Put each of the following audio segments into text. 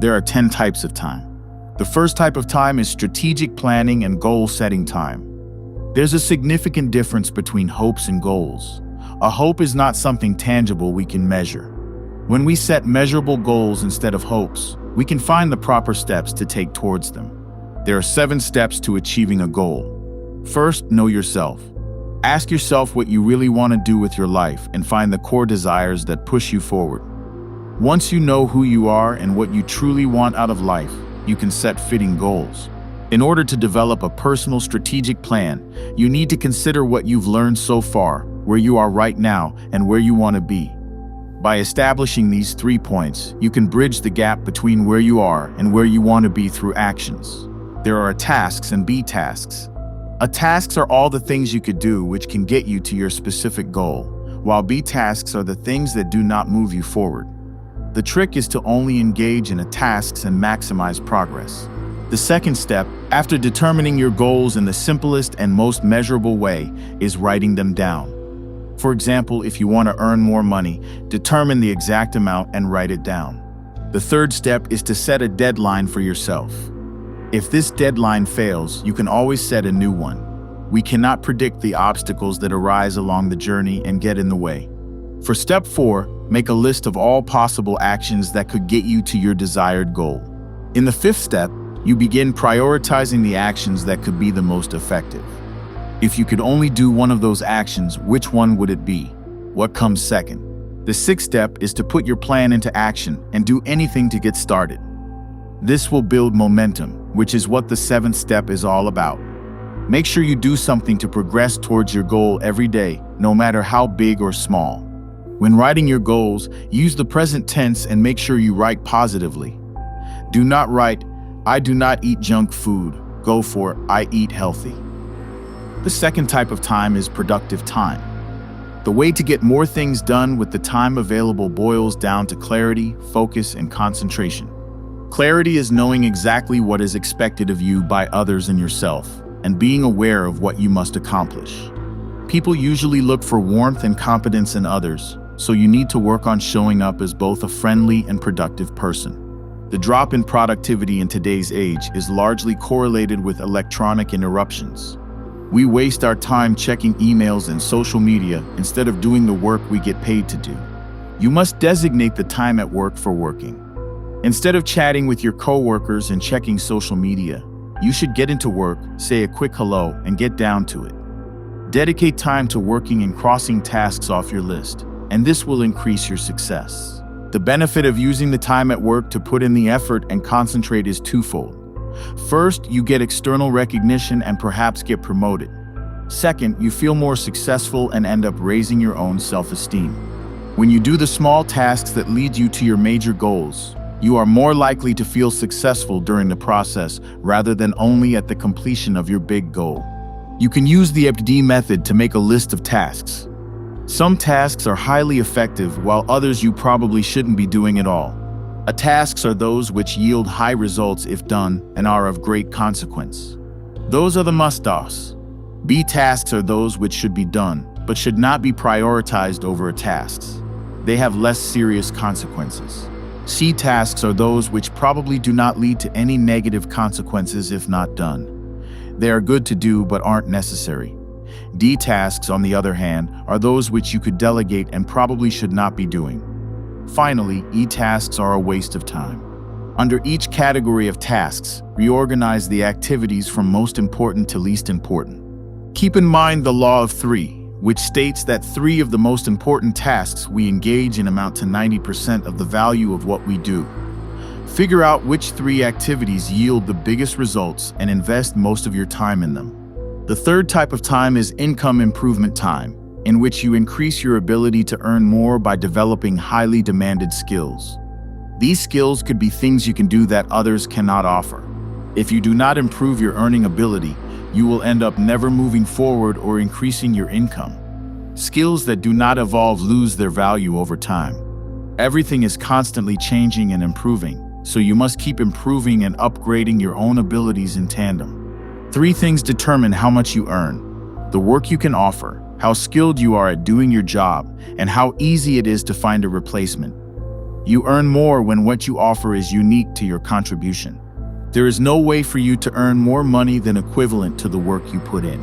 There are 10 types of time. The first type of time is strategic planning and goal-setting time. There's a significant difference between hopes and goals. A hope is not something tangible we can measure. When we set measurable goals instead of hopes, we can find the proper steps to take towards them. There are 7 steps to achieving a goal. First, know yourself. Ask yourself what you really want to do with your life and find the core desires that push you forward. Once you know who you are and what you truly want out of life, you can set fitting goals. In order to develop a personal strategic plan, you need to consider what you've learned so far, where you are right now, and where you want to be. By establishing these 3 points, you can bridge the gap between where you are and where you want to be through actions. There are tasks and B tasks. Tasks are all the things you could do which can get you to your specific goal, while B tasks are the things that do not move you forward. The trick is to only engage in tasks and maximize progress. The second step, after determining your goals in the simplest and most measurable way, is writing them down. For example, if you want to earn more money, determine the exact amount and write it down. The third step is to set a deadline for yourself. If this deadline fails, you can always set a new one. We cannot predict the obstacles that arise along the journey and get in the way. For step 4, make a list of all possible actions that could get you to your desired goal. In the 5th step, you begin prioritizing the actions that could be the most effective. If you could only do one of those actions, which one would it be? What comes second? The 6th step is to put your plan into action and do anything to get started. This will build momentum, which is what the 7th step is all about. Make sure you do something to progress towards your goal every day, no matter how big or small. When writing your goals, use the present tense and make sure you write positively. Do not write, "I do not eat junk food." Go for, "I eat healthy." The second type of time is productive time. The way to get more things done with the time available boils down to clarity, focus, and concentration. Clarity is knowing exactly what is expected of you by others and yourself, and being aware of what you must accomplish. People usually look for warmth and competence in others, so you need to work on showing up as both a friendly and productive person. The drop in productivity in today's age is largely correlated with electronic interruptions. We waste our time checking emails and social media instead of doing the work we get paid to do. You must designate the time at work for working. Instead of chatting with your coworkers and checking social media, you should get into work, say a quick hello, and get down to it. Dedicate time to working and crossing tasks off your list, and this will increase your success. The benefit of using the time at work to put in the effort and concentrate is twofold. First, you get external recognition and perhaps get promoted. Second, you feel more successful and end up raising your own self-esteem. When you do the small tasks that lead you to your major goals, you are more likely to feel successful during the process rather than only at the completion of your big goal. You can use the EPD method to make a list of tasks. Some tasks are highly effective, while others you probably shouldn't be doing at all. Tasks are those which yield high results if done and are of great consequence. Those are the must-dos. B tasks are those which should be done, but should not be prioritized over tasks. They have less serious consequences. C tasks are those which probably do not lead to any negative consequences if not done. They are good to do but aren't necessary. D tasks, on the other hand, are those which you could delegate and probably should not be doing. Finally, E tasks are a waste of time. Under each category of tasks, reorganize the activities from most important to least important. Keep in mind the law of 3, which states that 3 of the most important tasks we engage in amount to 90% of the value of what we do. Figure out which 3 activities yield the biggest results and invest most of your time in them. The third type of time is income improvement time, in which you increase your ability to earn more by developing highly demanded skills. These skills could be things you can do that others cannot offer. If you do not improve your earning ability, you will end up never moving forward or increasing your income. Skills that do not evolve lose their value over time. Everything is constantly changing and improving, so you must keep improving and upgrading your own abilities in tandem. 3 things determine how much you earn: the work you can offer, how skilled you are at doing your job, and how easy it is to find a replacement. You earn more when what you offer is unique to your contribution. There is no way for you to earn more money than equivalent to the work you put in.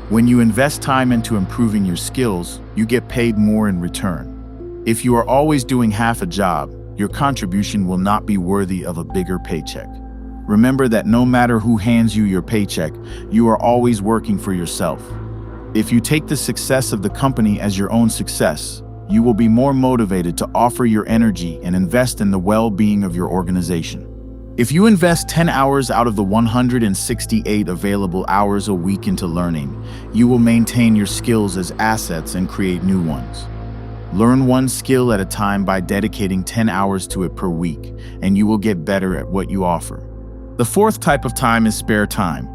When you invest time into improving your skills, you get paid more in return. If you are always doing half a job, your contribution will not be worthy of a bigger paycheck. Remember that no matter who hands you your paycheck, you are always working for yourself. If you take the success of the company as your own success, you will be more motivated to offer your energy and invest in the well-being of your organization. If you invest 10 hours out of the 168 available hours a week into learning, you will maintain your skills as assets and create new ones. Learn one skill at a time by dedicating 10 hours to it per week, and you will get better at what you offer. The fourth type of time is spare time.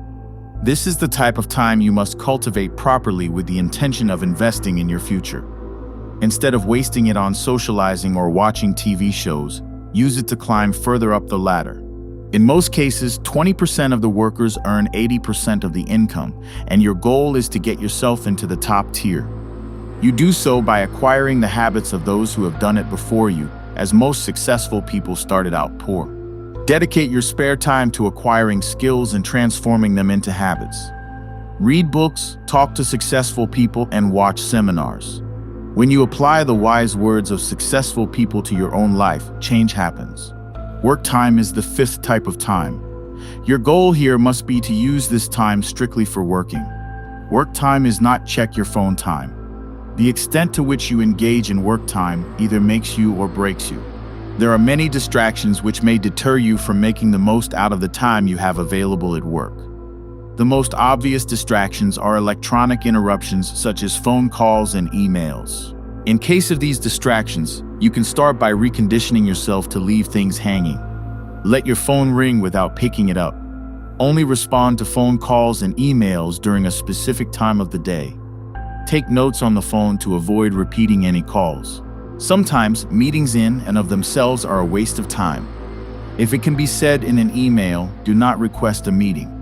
This is the type of time you must cultivate properly with the intention of investing in your future. Instead of wasting it on socializing or watching TV shows, use it to climb further up the ladder. In most cases, 20% of the workers earn 80% of the income, and your goal is to get yourself into the top tier. You do so by acquiring the habits of those who have done it before you, as most successful people started out poor. Dedicate your spare time to acquiring skills and transforming them into habits. Read books, talk to successful people, and watch seminars. When you apply the wise words of successful people to your own life, change happens. Work time is the fifth type of time. Your goal here must be to use this time strictly for working. Work time is not check your phone time. The extent to which you engage in work time either makes you or breaks you. There are many distractions which may deter you from making the most out of the time you have available at work. The most obvious distractions are electronic interruptions such as phone calls and emails. In case of these distractions, you can start by reconditioning yourself to leave things hanging. Let your phone ring without picking it up. Only respond to phone calls and emails during a specific time of the day. Take notes on the phone to avoid repeating any calls. Sometimes, meetings in and of themselves are a waste of time. If it can be said in an email, do not request a meeting.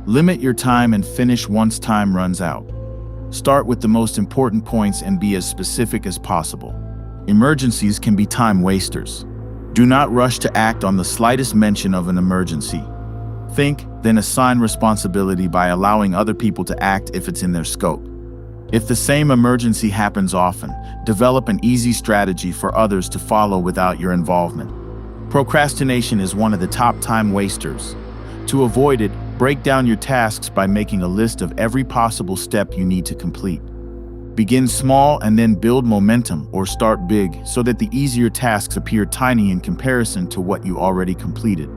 Limit your time and finish once time runs out. Start with the most important points and be as specific as possible. Emergencies can be time wasters. Do not rush to act on the slightest mention of an emergency. Think, then assign responsibility by allowing other people to act if it's in their scope. If the same emergency happens often, develop an easy strategy for others to follow without your involvement. Procrastination is one of the top time wasters. To avoid it, break down your tasks by making a list of every possible step you need to complete. Begin small and then build momentum or start big so that the easier tasks appear tiny in comparison to what you already completed.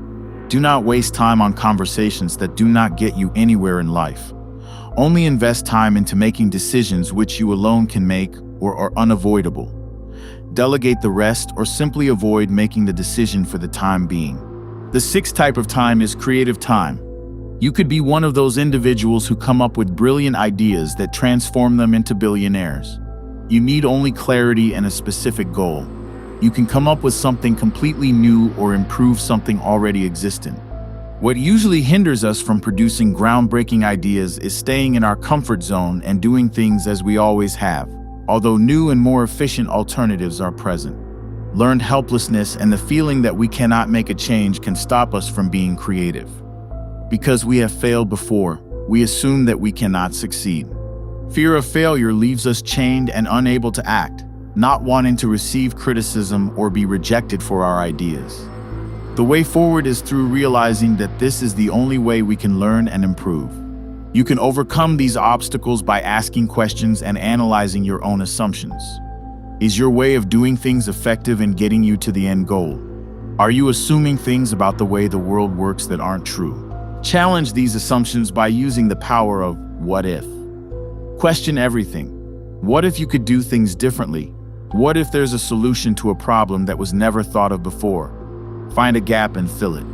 Do not waste time on conversations that do not get you anywhere in life. Only invest time into making decisions which you alone can make or are unavoidable. Delegate the rest or simply avoid making the decision for the time being. The sixth type of time is creative time. You could be one of those individuals who come up with brilliant ideas that transform them into billionaires. You need only clarity and a specific goal. You can come up with something completely new or improve something already existent. What usually hinders us from producing groundbreaking ideas is staying in our comfort zone and doing things as we always have, although new and more efficient alternatives are present. Learned helplessness and the feeling that we cannot make a change can stop us from being creative. Because we have failed before, we assume that we cannot succeed. Fear of failure leaves us chained and unable to act, not wanting to receive criticism or be rejected for our ideas. The way forward is through realizing that this is the only way we can learn and improve. You can overcome these obstacles by asking questions and analyzing your own assumptions. Is your way of doing things effective in getting you to the end goal? Are you assuming things about the way the world works that aren't true? Challenge these assumptions by using the power of what if. Question everything. What if you could do things differently? What if there's a solution to a problem that was never thought of before? Find a gap and fill it.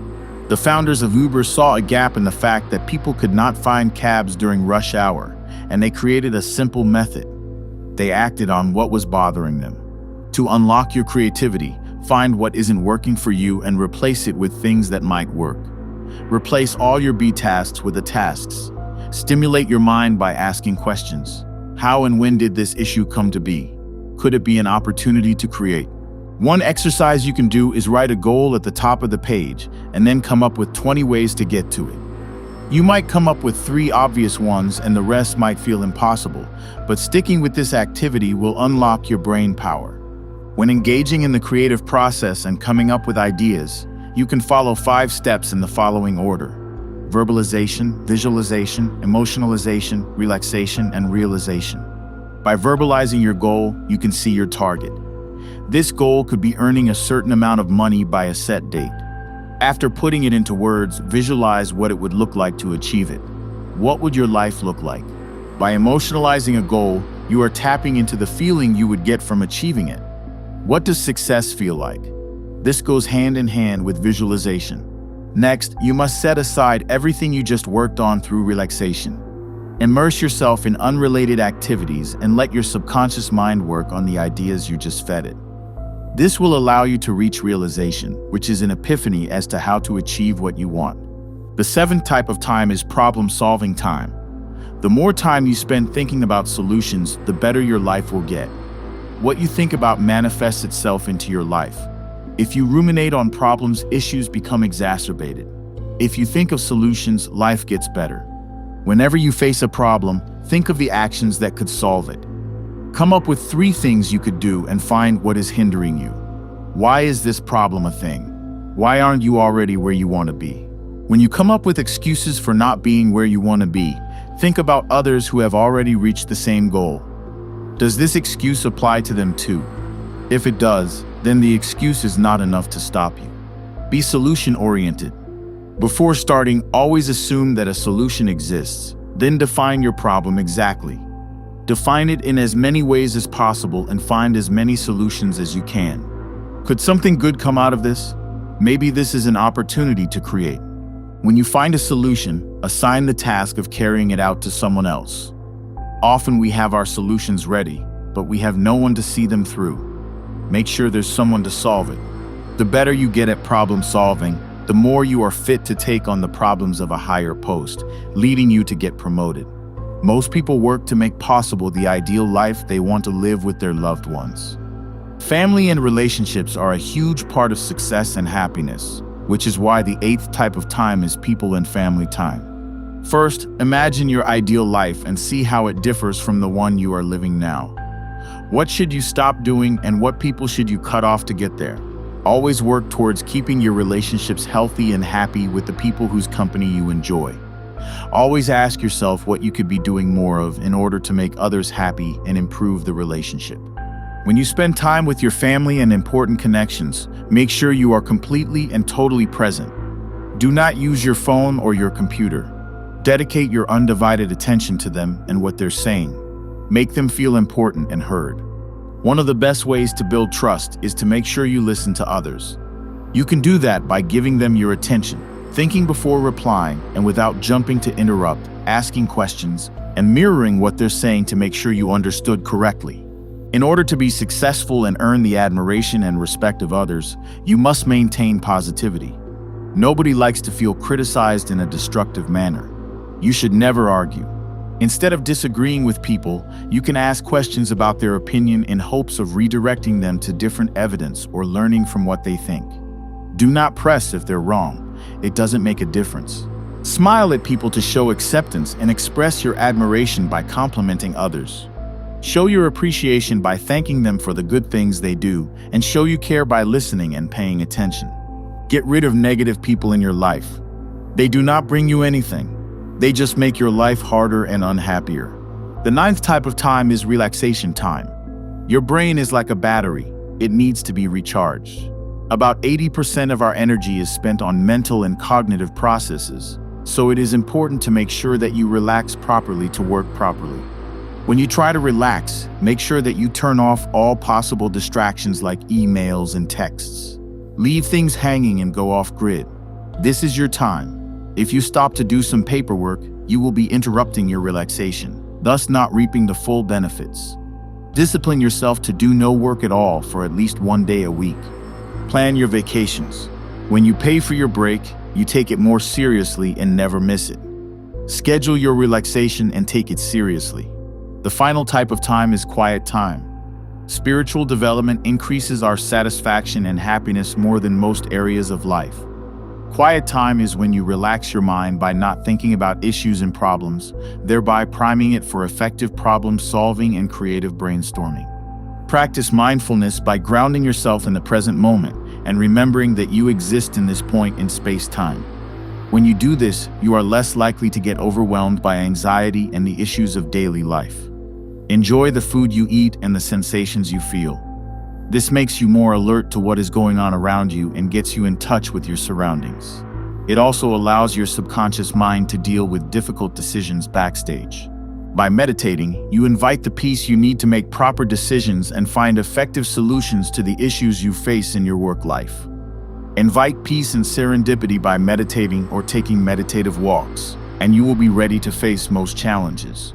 The founders of Uber saw a gap in the fact that people could not find cabs during rush hour, and they created a simple method. They acted on what was bothering them. To unlock your creativity, find what isn't working for you and replace it with things that might work. Replace all your B tasks with the tasks. Stimulate your mind by asking questions. How and when did this issue come to be? Could it be an opportunity to create? One exercise you can do is write a goal at the top of the page and then come up with 20 ways to get to it. You might come up with 3 obvious ones and the rest might feel impossible, but sticking with this activity will unlock your brain power. When engaging in the creative process and coming up with ideas, you can follow 5 steps in the following order: verbalization, visualization, emotionalization, relaxation, and realization. By verbalizing your goal, you can see your target. This goal could be earning a certain amount of money by a set date. After putting it into words, visualize what it would look like to achieve it. What would your life look like? By emotionalizing a goal, you are tapping into the feeling you would get from achieving it. What does success feel like? This goes hand in hand with visualization. Next, you must set aside everything you just worked on through relaxation. Immerse yourself in unrelated activities and let your subconscious mind work on the ideas you just fed it. This will allow you to reach realization, which is an epiphany as to how to achieve what you want. The 7th type of time is problem-solving time. The more time you spend thinking about solutions, the better your life will get. What you think about manifests itself into your life. If you ruminate on problems, issues become exacerbated. If you think of solutions, life gets better. Whenever you face a problem, think of the actions that could solve it. Come up with 3 things you could do and find what is hindering you. Why is this problem a thing? Why aren't you already where you want to be? When you come up with excuses for not being where you want to be, think about others who have already reached the same goal. Does this excuse apply to them too? If it does, then the excuse is not enough to stop you. Be solution-oriented. Before starting, always assume that a solution exists, then define your problem exactly. Define it in as many ways as possible and find as many solutions as you can. Could something good come out of this? Maybe this is an opportunity to create. When you find a solution, assign the task of carrying it out to someone else. Often we have our solutions ready, but we have no one to see them through. Make sure there's someone to solve it. The better you get at problem solving, the more you are fit to take on the problems of a higher post, leading you to get promoted. Most people work to make possible the ideal life they want to live with their loved ones. Family and relationships are a huge part of success and happiness, which is why the 8th type of time is people and family time. First, imagine your ideal life and see how it differs from the one you are living now. What should you stop doing and what people should you cut off to get there? Always work towards keeping your relationships healthy and happy with the people whose company you enjoy. Always ask yourself what you could be doing more of in order to make others happy and improve the relationship. When you spend time with your family and important connections, make sure you are completely and totally present. Do not use your phone or your computer. Dedicate your undivided attention to them and what they're saying. Make them feel important and heard. One of the best ways to build trust is to make sure you listen to others. You can do that by giving them your attention, thinking before replying, and without jumping to interrupt, asking questions, and mirroring what they're saying to make sure you understood correctly. In order to be successful and earn the admiration and respect of others, you must maintain positivity. Nobody likes to feel criticized in a destructive manner. You should never argue. Instead of disagreeing with people, you can ask questions about their opinion in hopes of redirecting them to different evidence or learning from what they think. Do not press if they're wrong. It doesn't make a difference. Smile at people to show acceptance and express your admiration by complimenting others. Show your appreciation by thanking them for the good things they do, and show you care by listening and paying attention. Get rid of negative people in your life. They do not bring you anything. They just make your life harder and unhappier. The 9th type of time is relaxation time. Your brain is like a battery. It needs to be recharged. About 80% of our energy is spent on mental and cognitive processes, so it is important to make sure that you relax properly to work properly. When you try to relax, make sure that you turn off all possible distractions like emails and texts. Leave things hanging and go off grid. This is your time. If you stop to do some paperwork, you will be interrupting your relaxation, thus not reaping the full benefits. Discipline yourself to do no work at all for at least 1 day a week. Plan your vacations. When you pay for your break, you take it more seriously and never miss it. Schedule your relaxation and take it seriously. The final type of time is quiet time. Spiritual development increases our satisfaction and happiness more than most areas of life. Quiet time is when you relax your mind by not thinking about issues and problems, thereby priming it for effective problem solving and creative brainstorming. Practice mindfulness by grounding yourself in the present moment and remembering that you exist in this point in space-time. When you do this, you are less likely to get overwhelmed by anxiety and the issues of daily life. Enjoy the food you eat and the sensations you feel. This makes you more alert to what is going on around you and gets you in touch with your surroundings. It also allows your subconscious mind to deal with difficult decisions backstage. By meditating, you invite the peace you need to make proper decisions and find effective solutions to the issues you face in your work life. Invite peace and serendipity by meditating or taking meditative walks, and you will be ready to face most challenges.